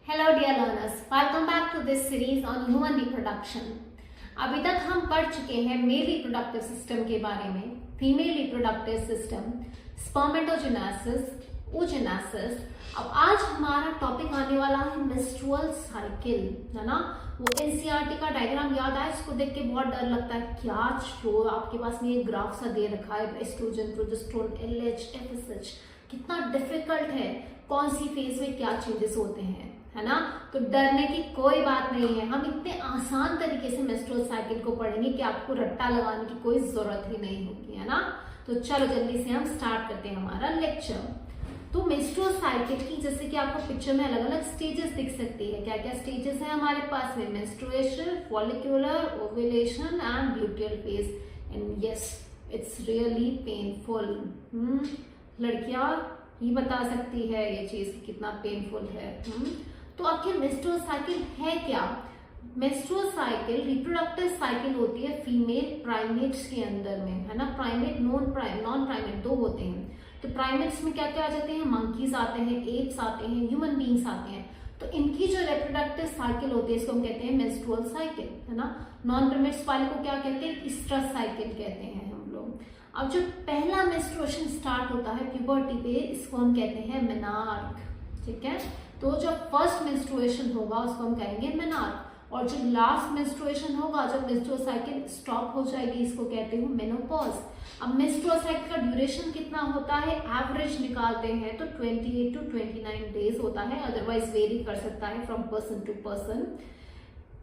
Hello dear learners, welcome back to this series on human reproduction. अभी तक हम पढ़ चुके हैं मेल रिप्रोडक्टिव सिस्टम के बारे में, female reproductive system, spermatogenesis, oogenesis। अब आज हमारा टॉपिक आने वाला है मेंस्ट्रुअल साइकिल, है ना। वो एनसीईआरटी का डायग्राम याद आया? इसको देख के बहुत डर लगता है। क्या जो आपके पास में ये ग्राफ सा दे रखा है, एस्ट्रोजन, प्रोजेस्टेरोन, एलएच, एफएसएच, कितना डिफिकल्ट है, कौन सी फेज में क्या चेंजेस होते हैं, है ना। तो डरने की कोई बात नहीं है, हम इतने आसान तरीके से मेंस्ट्रुअल साइकिल को पढ़ेंगे कि आपको रट्टा लगाने की कोई जरूरत ही नहीं होगी, है ना। तो चलो जल्दी से हम स्टार्ट करते हैं हमारा लेक्चर। तो मेंस्ट्रुअल साइकिल की जैसे कि आपको पिक्चर में अलग अलग स्टेजेस दिख सकती है। क्या क्या स्टेजेस है हमारे पास में? Menstruation, follicular, ovulation and luteal phase. And yes, it's really painful. लड़कियां ही बता सकती है ये चीज कितना पेनफुल है। तो आखिर मेंस्ट्रुअल साइकिल है क्या? मेंस्ट्रुअल साइकिल रिप्रोडक्टिव साइकिल होती है फीमेल प्राइमेट्स के अंदर में, है ना। प्राइमेट, नॉन प्राइमेट दो होते हैं। तो प्राइमेट्स में क्या क्या आ जाते हैं? मंकीज आते हैं, एप्स आते हैं, ह्यूमन बींग्स आते हैं। तो इनकी जो रिप्रोडक्टिव साइकिल होती है इसको हम कहते हैं मेंस्ट्रुअल साइकिल, है ना। नॉन प्राइमेट्स वाले को क्या कहते हैं? इस्ट्रस साइकिल कहते हैं हम लोग। अब जो पहला मेंस्ट्रुएशन स्टार्ट होता है प्यूबर्टी पे, इसको हम कहते हैं मेनार्क, ठीक है। तो जो फर्स्ट मेंस्ट्रुएशन होगा उसको हम कहेंगे मेनार्क, और जो लास्ट मेंस्ट्रुएशन होगा, जब मेंस्ट्रुअल साइकिल स्टॉप हो जाएगी, इसको कहते हैं मेनोपॉज। अब मेंस्ट्रुअल साइकिल का ड्यूरेशन कितना होता है? एवरेज निकालते हैं तो 28 to 29 डेज होता है, अदरवाइज वेरी कर सकता है फ्रॉम पर्सन टू पर्सन।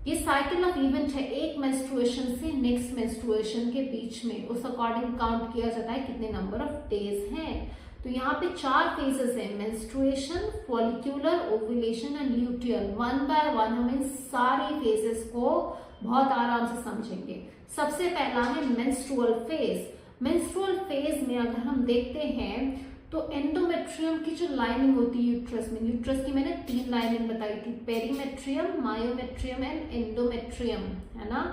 ये साइकिल ऑफ इवेंट है, एक मेंस्ट्रुएशन से नेक्स्ट मेंस्ट्रुएशन के बीच में, उस अकॉर्डिंग काउंट किया जाता है कितने नंबर ऑफ डेज हैं। तो यहाँ पे 4 फेजेस हैं, menstruation, follicular, ovulation and luteal. One by one हम इन सारी फेजेस को बहुत आराम से समझेंगे। सबसे पहला है मेंस्ट्रुअल फेज। मेंस्ट्रुअल फेज में अगर हम देखते हैं तो एंडोमेट्रियम की जो लाइनिंग होती है यूट्रस में, यूट्रस की मैंने 3 लाइनिंग बताई थी, पेरीमेट्रियम, मायोमेट्रियम एंड एंडोमेट्रियम, है ना।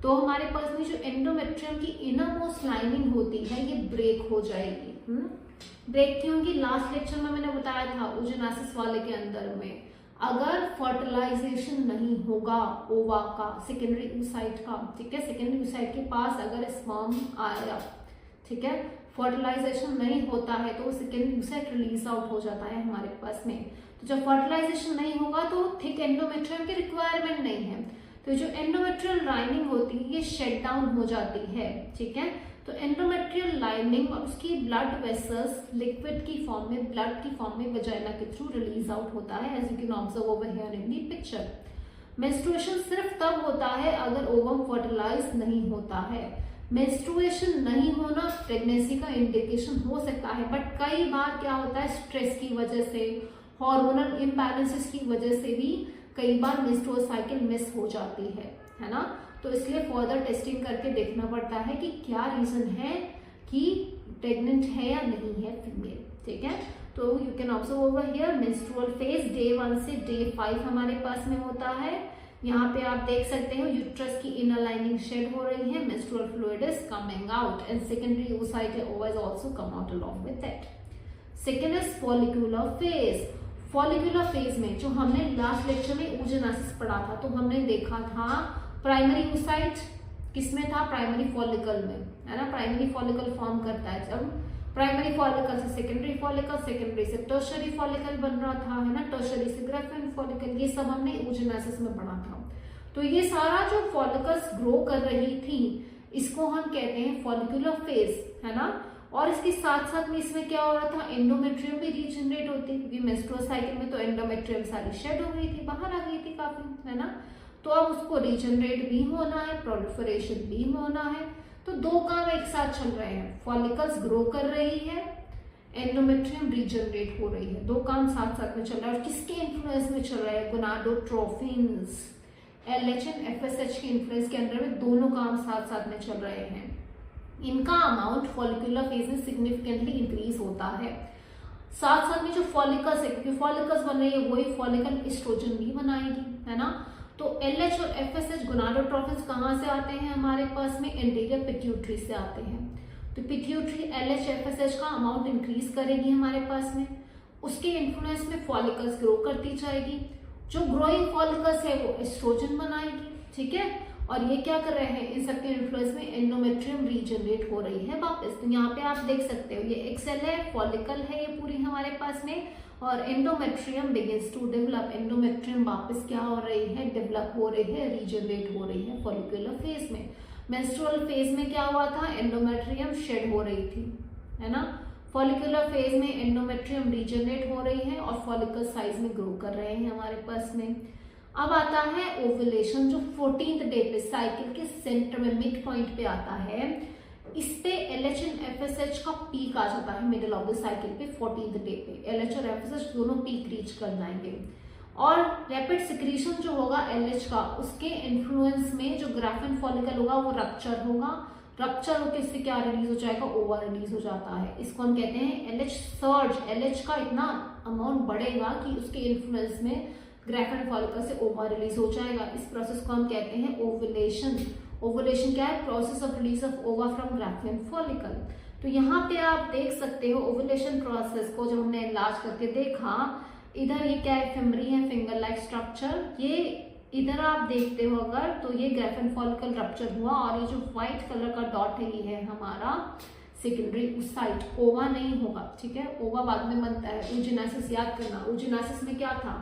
तो हमारे पास में जो एंडोमेट्रियम की इनरमोस्ट लाइनिंग होती है ये ब्रेक हो जाएगी। ब्रेक क्यों होगी? लास्ट लेक्चर में मैंने बताया था oogenesis वाले के अंदर में, अगर फर्टिलाइजेशन नहीं होगा ओवा का, सेकेंडरी oocyte का, ठीक है, सेकेंडरी oocyte के पास अगर स्पर्म आया, ठीक है, फर्टिलाइजेशन नहीं होता है तो सेकेंडरी oocyte रिलीज आउट हो जाता है हमारे पास में। तो जब फर्टिलाइजेशन नहीं होगा तो थिक एंडोमेट्रियम की रिक्वायरमेंट नहीं है, तो जो एंडोमेट्रियल लाइनिंग होती है ये शेट डाउन हो जाती है, ठीक है। तो एंडोमेट्रियल लाइनिंग और उसकी ब्लड वेसल्स लिक्विड की फॉर्म में, ब्लड की फॉर्म में वजाइना के थ्रू रिलीज आउट होता है, as you can observe over here in the picture. Menstruation सिर्फ तब होता है अगर ओवम फर्टिलाइज नहीं होता है। मेंस्ट्रुएशन नहीं होना प्रेगनेंसी का इंडिकेशन हो सकता है, बट कई बार क्या होता है, स्ट्रेस की वजह से, हार्मोनल इम्बैलेंसेस की वजह से भी कई बार मेंस्ट्रुअल साइकिल मिस हो जाती है ना। तो इसलिए फर्दर टेस्टिंग करके देखना पड़ता है कि क्या रीजन है कि प्रेग्नेंट है या नहीं है फीमेल, ठीक है। तो you can observe over here menstrual phase day 1 से डे 5 हमारे पास में होता है। यहाँ पे आप देख सकते हो यूट्रस की इनर लाइनिंग शेड हो रही है, menstrual fluid is coming out and secondary oocyte ओवा is also come out along with that. Second is follicular phase. Follicular phase में जो हमने लास्ट लेक्चर में oogenesis पढ़ा था, तो हमने देखा था प्राइमरी oocyte किसमें था? प्राइमरी फॉलिकल में, है ना। प्राइमरी फॉलिकल फॉर्म करता है, जब प्राइमरी फॉलिकल से सेकेंडरी फॉलिकल, सेकेंडरी से टर्शरी फॉलिकल बन रहा था, है ना, टर्शरी से ग्रेफिन फॉलिकल, ये सब हमने oogenesis में पढ़ा था। तो ये सारा जो फॉलिकल्स ग्रो कर रही थी इसको हम कहते हैं फॉलिक्यूलर फेज, है ना। और इसके साथ साथ में इसमें क्या हो रहा था, एंडोमेट्रियम भी रीजनरेट होती, क्योंकि मेंस्ट्रुअल साइकिल में तो एंडोमेट्रियम सारी शेड हो गई थी, बाहर आ गई थी काफी, है ना। तो अब उसको रीजनरेट भी होना है, प्रोलिफरेशन भी होना है, तो 2 काम एक साथ चल रहे हैं, फॉलिकल्स ग्रो कर रही है, एंडोमेट्रियम रीजनरेट हो रही है, 2 काम साथ साथ में चल रहा है। और किसके इन्फ्लुएंस में चल रहा है? गोनाडोट्रोफिन्स, एलएच एंड एफएसएच के इन्फ्लुएंस के अंदर में दोनों काम साथ साथ में चल रहे हैं। इनका अमाउंट फॉलिक्यूलर फेज में सिग्निफिकेंटली इंक्रीज होता है। साथ साथ में जो फॉलिकल्स है, क्योंकि फॉलिकल्स बन रही है वही फॉलिकल एस्ट्रोजन भी बनाएगी, है ना। तो एलएच और एफएसएच गोनाडोट्रोफिन्स कहाँ से आते हैं हमारे पास में? एंटीरियर पिट्यूटरी से आते हैं। तो पिट्यूटरी एलएच एफएसएच का अमाउंट इंक्रीज करेगी हमारे पास में, उसके इन्फ्लुएंस में फॉलिकल्स ग्रो करती जाएगी, जो ग्रोइंग फॉलिकल्स है वो एस्ट्रोजन बनाएगी, ठीक है, और ये क्या कर रहे हैं, इन सबके इन्फ्लुएंस में एंडोमेट्रियम रीजनरेट हो रही है वापस। तो यहाँ पे आप देख सकते हो ये एक सेल है, फॉलिकल है ये पूरी हमारे पास में, और endometrium begins to develop, endometrium वापस क्या हो रही है, डेवलप हो रही है, रीजनरेट हो रही है फॉलिकुलर फेज में। मेंस्ट्रुअल फेज में क्या हुआ था, एंडोमेट्रियम शेड हो रही थी, है ना। फॉलिकुलर फेज में एंडोमेट्रियम रीजनरेट हो रही है और फॉलिकल साइज में ग्रो कर रहे हैं हमारे पास में। अब आता है ओवुलेशन, जो 14th डे पे साइकिल के सेंटर में मिड पॉइंट पे आता है। इस पे LH एंड FSH का पीक आ जाता है मिडिल ऑफ द साइकिल पे 14th डे पे। LH और FSH दोनों पीक रीच कर जाएंगे और रैपिड सिक्रीशन जो होगा LH का, उसके इन्फ्लुएंस में जो ग्राफिन फॉलिकल होगा वो रप्चर होगा। रप्चर होकर इससे क्या रिलीज हो जाएगा, ओवा रिलीज हो जाता है। इसको हम कहते हैं LH सर्ज। LH का इतना अमाउंट बढ़ेगा कि उसके इन्फ्लुएंस में ग्राफिन फॉलिकल से ओवा रिलीज हो जाएगा। इस प्रोसेस को हम कहते हैं ओवुलेशन। ओवुलेशन क्या है, प्रोसेस ऑफ रिलीज ऑफ ओवा फ्रॉम ग्राफिन फॉलिकल। तो यहाँ पे आप देख सकते हो ओवुलेशन प्रोसेस को जब हमने इलाज करके देखा, इधर ये क्या है, फिमरी है, फिंगर लाइक स्ट्रक्चर। ये इधर आप देखते हो अगर, तो ये ग्राफिन फॉलिकल रप्चर हुआ और ये जो व्हाइट कलर का डॉट है ये है हमारा सेकेंडरी oocyte। ओवा नहीं होगा, ठीक है, ओवा बाद में बनता है। oogenesis याद करना, oogenesis में क्या था,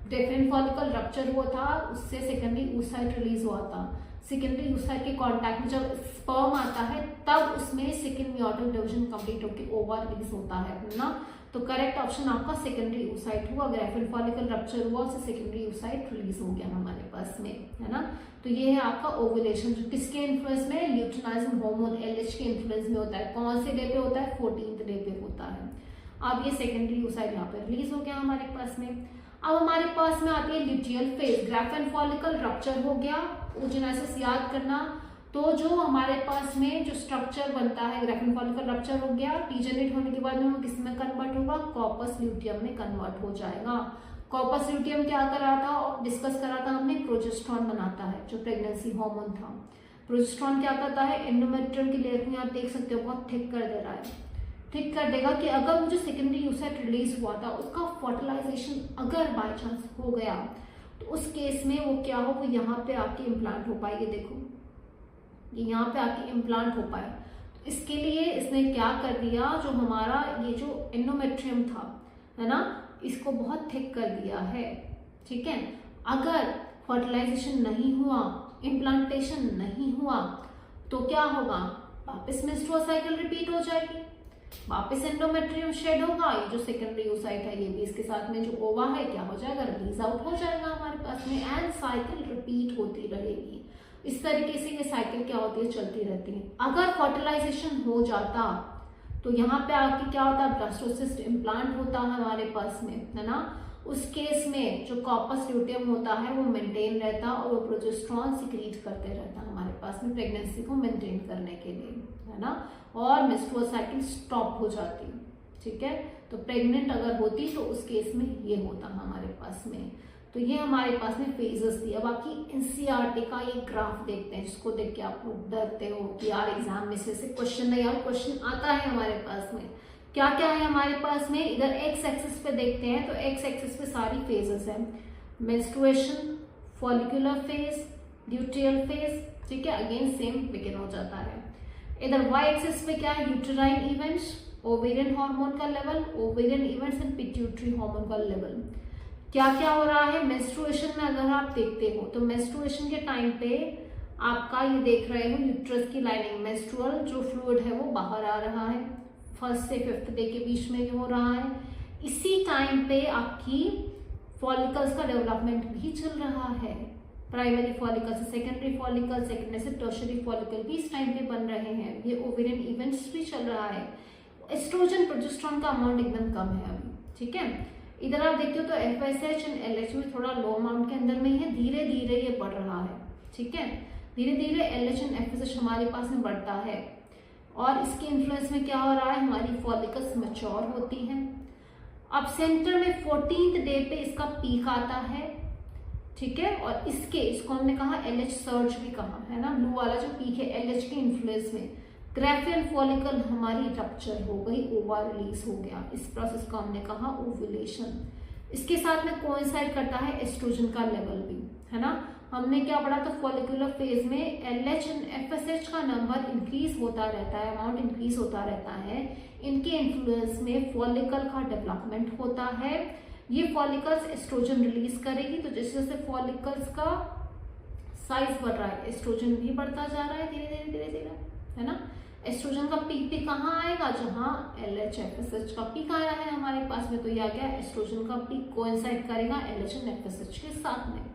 ग्राफिन फॉलिकल रप्चर हुआ था, उससे सेकेंडरी oocyte रिलीज हुआ था। सेकेंडरी oocyte के कांटेक्ट में जब स्पर्म आता है तब उसमें सेकेंड मेयोटिक डिवीजन कंप्लीट होकर ओवा रिलीज होता है ना। तो करेक्ट ऑप्शन आपका सेकेंडरी oocyte हुआ, ग्राफिन फॉलिकल रप्चर हुआ, उससे सेकेंडरी oocyte रिलीज हो गया हमारे पास में, है ना। तो ये है आपका ओवुलेशन, जो किसके इन्फ्लुएंस में, ल्यूटिनाइजिंग हार्मोन LH के इन्फ्लुएंस में होता है। कौन से डे पे होता है, 14th डे पे होता है। अब ये सेकेंडरी oocyte यहाँ पे रिलीज हो गया हमारे पास में। अब हमारे पास में आती है luteal phase. Graphene follicle rupture हो गया, oogenesis याद करना। तो जो हमारे पास में जो स्ट्रक्चर बनता है, ग्राफिन फॉलिकल रप्चर हो गया, रीजनरेट होने के बाद में वो किस में कन्वर्ट होगा, कॉर्पस ल्यूटियम में कन्वर्ट हो जाएगा। कॉर्पस ल्यूटियम क्या कर रहा था और डिस्कस करा था हमने, प्रोजेस्टेरॉन बनाता है, जो प्रेगनेंसी हार्मोन था। प्रोजेस्टेरॉन क्या करता है, एंडोमेट्रियम की लेयर को आप देख सकते हो बहुत थिक कर दे रहा है, ठीक कर देगा कि अगर मुझे सेकेंडरी oocyte रिलीज हुआ था उसका फर्टिलाइजेशन अगर बाय चांस हो गया तो उस केस में वो क्या हो, वो यहाँ पे आके इम्प्लांट हो पाएगी। देखो ये यहाँ पे आके इम्प्लांट हो पाए। तो इसके लिए इसने क्या कर दिया, जो हमारा ये जो एंडोमेट्रियम था, है ना, इसको बहुत थिक कर दिया है, ठीक है। अगर फर्टिलाइजेशन नहीं हुआ, इम्प्लांटेशन नहीं हुआ तो क्या होगा, वापस मेंस्ट्रुअल साइकिल रिपीट हो जाएगी, वापस एंडोमेट्रियम शेड होगा, ये जो सेकेंडरी oocyte है ये भी इसके साथ में जो ओवा है क्या हो जाएगा, रिलीज आउट हो जाएगा हमारे पास में, एंड साइकिल रिपीट होती रहेगी। इस तरीके से ये साइकिल क्या होती है, चलती रहती है। अगर फर्टिलाइजेशन हो जाता तो यहाँ पे आके क्या होता है, ब्लास्टोसिस्ट इम्प्लांट होता है हमारे पास में, है ना। उस केस में जो कॉर्पस ल्यूटियम होता है वो मेंटेन रहता और वो प्रोजेस्टेरॉन सिक्रीट करते रहता हमारे पास में प्रेगनेंसी को मेंटेन करने के लिए, है ना, और मेंस्ट्रुअल साइकिल स्टॉप हो जाती, ठीक है। तो प्रेग्नेंट अगर होती तो उस केस में ये होता हमारे पास में। तो ये हमारे पास में फेजेस दिया। बाकी NCERT का ये ग्राफ देखते हैं, जिसको देख के आप लोग डरते हो कि यार एग्जाम में से क्वेश्चन नहीं, यार क्वेश्चन आता है हमारे पास में। क्या क्या है हमारे पास में, इधर एक्स एक्सिस पे देखते हैं तो एक्स एक्सिस पे सारी फेजेस हैं, menstruation, follicular phase, luteal phase, ठीक है, अगेन सेम बिगिन हो जाता है। इधर वाई एक्सिस पे क्या है, यूटेराइन इवेंट्स, ओवेरियन हार्मोन का level, ovarian events and pituitary hormone का लेवल। क्या क्या हो रहा है मेंस्ट्रुएशन में, अगर आप देखते हो तो मेंस्ट्रुएशन के टाइम पे आपका ये देख रहे हो यूट्रस की लाइनिंग, मेंस्ट्रुअल जो फ्लूइड है वो बाहर आ रहा है, 1st से 5th डे के बीच में हो रहा है। इसी टाइम पे आपकी फॉलिकल्स का डेवलपमेंट भी चल रहा है, प्राइमरी फॉलिकल से सेकेंडरी फॉलिकल, सेकेंडरी से टर्शियरी फॉलिकल भी इस टाइम पे बन रहे हैं, ये ओवेरियन इवेंट्स भी चल रहा है। एस्ट्रोजन प्रोजेस्टेरॉन का अमाउंट एकदम कम है अभी, ठीक है। इधर आप देखते हो तो FSH एंड LH में थोड़ा लो अमाउंट के अंदर में ही है, धीरे धीरे ये बढ़ रहा है, ठीक है, धीरे धीरे LH एंड FSH हमारे पास में बढ़ता है। और इसके इन्फ्लुएंस में क्या हो रहा है, हमारी फॉलिकल्स मैच्योर होती हैं। अब सेंटर में 14th डे पे इसका पीक आता है, ठीक है, और इसको हमने कहा LH सर्ज भी कहा, है ना, ब्लू वाला जो पीक है LH के इन्फ्लुएंस में ग्राफिन फॉलिकल हमारी रप्चर हो गई, ओवा रिलीज हो गया। इस प्रोसेस को हमने कहा ओवुलेशन। इसके साथ में कोइंसाइड करता है एस्ट्रोजन का लेवल भी, है ना। हमने क्या पढ़ा था, फॉलिकुलर फेज में LH एंड FSH का नंबर इंक्रीज होता रहता है, अमाउंट इंक्रीज होता रहता है। इनके इन्फ्लुएंस में फॉलिकल का डेवलपमेंट होता है। ये फॉलिकल्स एस्ट्रोजन रिलीज करेगी, तो जैसे जैसे फॉलिकल्स का साइज बढ़ रहा है एस्ट्रोजन भी बढ़ता जा रहा है धीरे धीरे धीरे धीरे, है ना। एस्ट्रोजन का पीक भी कहाँ आएगा, जहां LH FSH का पीक आया है हमारे पास में, तो ये आ गया एस्ट्रोजन का पीक कोइंसाइड करेगा LH एंड FSH के साथ में।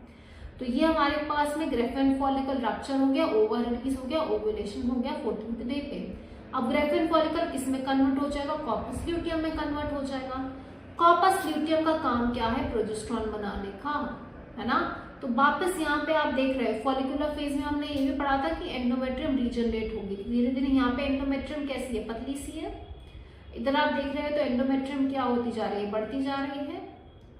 तो ये हमारे पास में ग्रेफेन फॉलिकल रप्चर हो गया, ओवर रिलीज हो गया, ओव्यूलेशन हो गया 14th डे पे। अब ग्रेफेन फॉलिकल किस में कन्वर्ट हो जाएगा, कॉर्पस ल्यूटियम में कन्वर्ट हो जाएगा। कॉर्पस ल्यूटियम का काम क्या है, प्रोजेस्टेरॉन बनाने का, है ना। तो वापस यहाँ पे आप देख रहे हैं फॉलिकुलर फेज में हमने ये भी पढ़ा था कि एंडोमेट्रियम रीजनरेट होगी धीरे धीरे। यहाँ पे एंडोमेट्रियम कैसी है, पतली सी है। इधर आप देख रहे हैं तो एंडोमेट्रियम क्या होती जा रही है, बढ़ती जा रही है।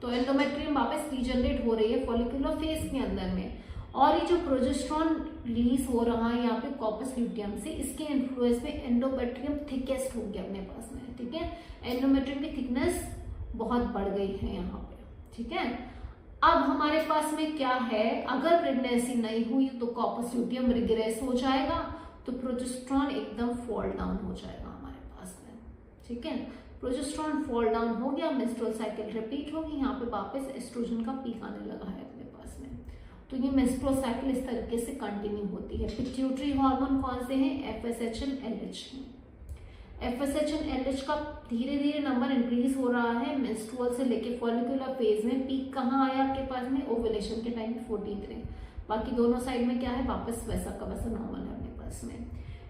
तो एंडोमेट्रियम वापस रीजनरेट हो रही है फॉलिकुलर फेज के अंदर में। और ये जो प्रोजेस्टेरॉन रिलीज हो रहा है यहाँ पे कॉर्पस ल्यूटियम से, इसके इन्फ्लुएंस में एंडोमेट्रियम थिकेस्ट हो गया अपने पास में, ठीक है। एंडोमेट्रियम की थिकनेस बहुत बढ़ गई है यहाँ पे, ठीक है। अब हमारे पास में क्या है, अगर प्रेगनेंसी नहीं हुई तो कॉर्पस ल्यूटियम रिग्रेस हो जाएगा, तो प्रोजेस्टेरॉन एकदम फॉल डाउन हो जाएगा हमारे पास में, ठीक है। प्रोजेस्टेरॉन फॉल डाउन हो गया, मेंस्ट्रुअल साइकिल रिपीट होगी, यहाँ पे वापस एस्ट्रोजन का पीक आने लगा है अपने पास में। तो ये मेंस्ट्रुअल साइकिल इस तरीके से कंटिन्यू होती है। पिट्यूटरी हार्मोन कौन से हैं, FSH एंड LH हैं। FSH एंड LH का धीरे धीरे नंबर इंक्रीज हो रहा है मेंस्ट्रुअल से लेके फॉलिकुलर फेज में। पीक कहाँ आया आपके पास में, ओव्यूलेशन के टाइम 14th डे। बाकी दोनों साइड में क्या है, वापस वैसा का वैसा नॉर्मल है अपने पास में।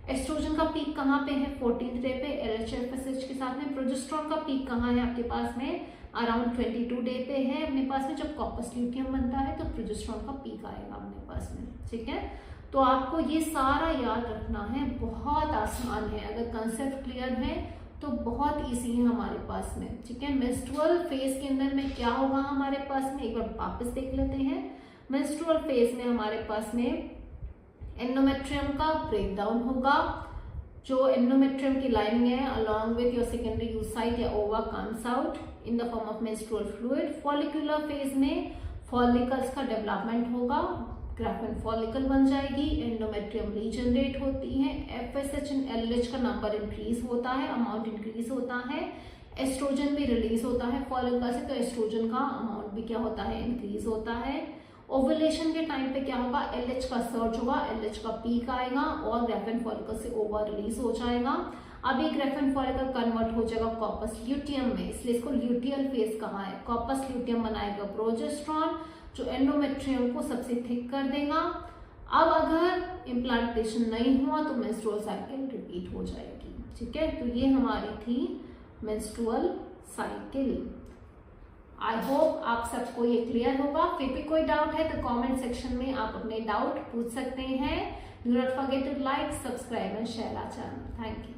एस्ट्रोजन का पीक कहाँ पे है, 14th डे पे LH FSH के साथ में। प्रोजेस्टेरॉन का पीक कहाँ है आपके पास में, अराउंड 22 डे पे है अपने पास में। जब कॉर्पस ल्यूटियम बनता है तो प्रोजेस्टेरॉन का पीक आएगा अपने पास में, ठीक है। तो आपको ये सारा याद रखना है, बहुत आसान है। अगर कंसेप्ट क्लियर है तो बहुत इजी है हमारे पास में, ठीक है। मेंस्ट्रुअल फेज के अंदर में क्या होगा हमारे पास में, एक बार वापस देख लेते हैं। मेंस्ट्रुअल फेज में हमारे पास में एंडोमेट्रियम का ब्रेकडाउन होगा। जो एंडोमेट्रियम की लाइनिंग है along with your secondary oocyte या ओवा comes out in the form of menstrual fluid. Follicular phase में फॉलिकल्स का डेवलपमेंट होगा, ग्रेफेन फॉलिकल बन जाएगी, एंडोमेट्रियम रीजनरेट होती है, FSH एंड LH का नंबर इंक्रीज होता है, अमाउंट इंक्रीज होता है, एस्ट्रोजन भी रिलीज होता है फॉलिकल से, तो एस्ट्रोजन का अमाउंट भी क्या होता है, इंक्रीज होता है। ओवुलेशन के टाइम पे क्या होगा, LH का सर्च होगा, LH का पीक आएगा और ग्रेफेन फॉलिकल से ओवर रिलीज हो जाएगा। अब ये ग्रेफेन फॉलिकल कन्वर्ट हो जाएगा कॉर्पस ल्यूटियम में, इसलिए इसको ल्यूटियल फेज कहा है। कॉर्पस ल्यूटियम बनाएगा प्रोजेस्टेरॉन जो एंडोमेट्रियम को सबसे थिक कर देगा। अब अगर इम्प्लांटेशन नहीं हुआ तो मेंस्ट्रुअल साइकिल रिपीट हो जाएगी, ठीक है। तो ये हमारी थी मेंस्ट्रुअल साइकिल। आई होप आप सबको ये क्लियर होगा। फिर भी कोई डाउट है तो कमेंट सेक्शन में आप अपने डाउट पूछ सकते हैं। Do not forget to like, subscribe and share our channel. Thank you.